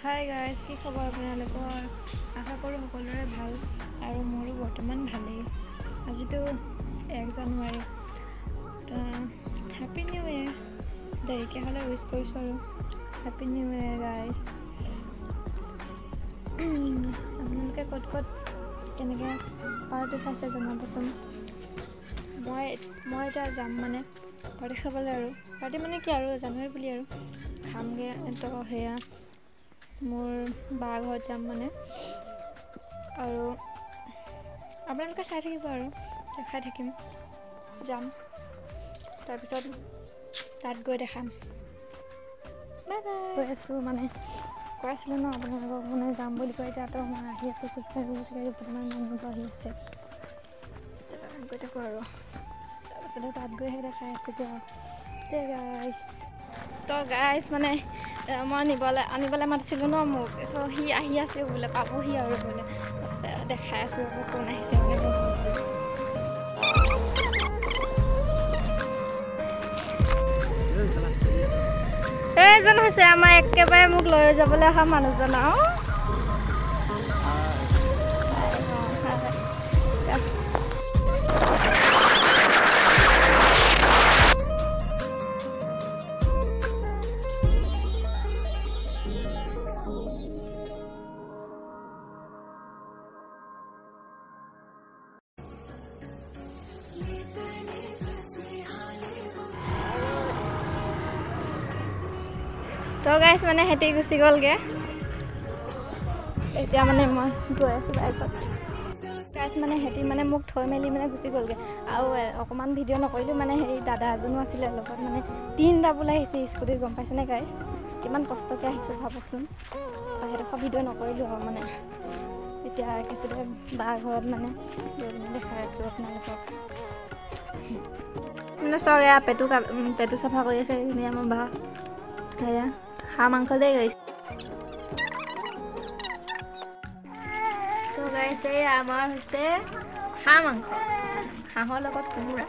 Hi guys, কি খবৰ আপোনালোকৰ? আশা কৰোঁ সকলোৰে ভাল আৰু মোৰো বৰ্তমান ভালেই। আজিতো 1 জানুৱাৰী, হেপী নিউ ইয়েৰ। দেৰিকৈ হ'লে উইচ কৰিছোঁ আৰু হেপী নিউ ইয়েৰ গাইজ। আপোনালোকে ক'ত ক'ত কেনেকৈ পাৰ্টি খাইছে জনাবচোন। মই এতিয়া যাম মানে পাৰ্টি খাবলৈ, আৰু পাৰ্টি মানে কি আৰু জানুৱাৰী বুলি আৰু খামগৈ। তো সেয়া মোৰ বা ঘৰত যাম মানে, আৰু আপোনালোকে চাই থাকিব আৰু দেখাই থাকিম। যাম, তাৰপিছত তাত গৈ দেখাম। Bye bye. কৈ আছোঁ মানে কৈ আছিলোঁ ন আপোনালোকক, মানে যাম বুলি কৈ এতিয়াতো মই আহি আছোঁ খোজকাঢ়ি বৰ্তমান মানুহটো আহি আছে। গৈ থাকোঁ আৰু তাৰপিছতে তাত গৈহে দেখাই আছোঁ এতিয়া গাইজ। তো গাইজ মানে মই আনিবলৈ মাতিছিলোঁ ন মোক, তো সি আহি আছে বোলে, পাবহি আৰু বোলে। তাৰপিছতে দেখাই আছোঁ আকৌ কোন আহিছে মানে মোৰ ঘৰত। এইজন হৈছে আমাৰ একেবাৰে মোক লৈ যাবলৈ অহা মানুহজন আৰু তো গাইজ মানে সিহঁতি গুচি গ'লগৈ। এতিয়া মানে মই গৈ আছোঁ বাইকত। গাইজ মানে সিহঁতি মানে মোক থৈ মেলি মানে গুচি গ'লগৈ। আৰু অকণমান ভিডিঅ' নকৰিলোঁ, মানে হেৰি দাদা এজনো আছিলে লগত, মানে 3টা বোলে আহিছে স্কুটিত, গম পাইছেনে গাইজ? কিমান কষ্টকৈ আহিছোঁ ভাবকচোন। সেইডোখৰ ভিডিঅ' নকৰিলোঁ আৰু মানে এতিয়া কিছুতে বা ঘৰত মানে গৈ পিনে দেখাই আছোঁ আপোনালোকক। মানে চব এয়া পেটু চাফা কৰি আছে এইখিনি আমাৰ বা। সেয়া হাঁহ মাংস দেই গাইছ। তো গাইছ, এই আমাৰ হৈছে হাঁহ মাংস, হাঁহৰ লগত কোমোৰা।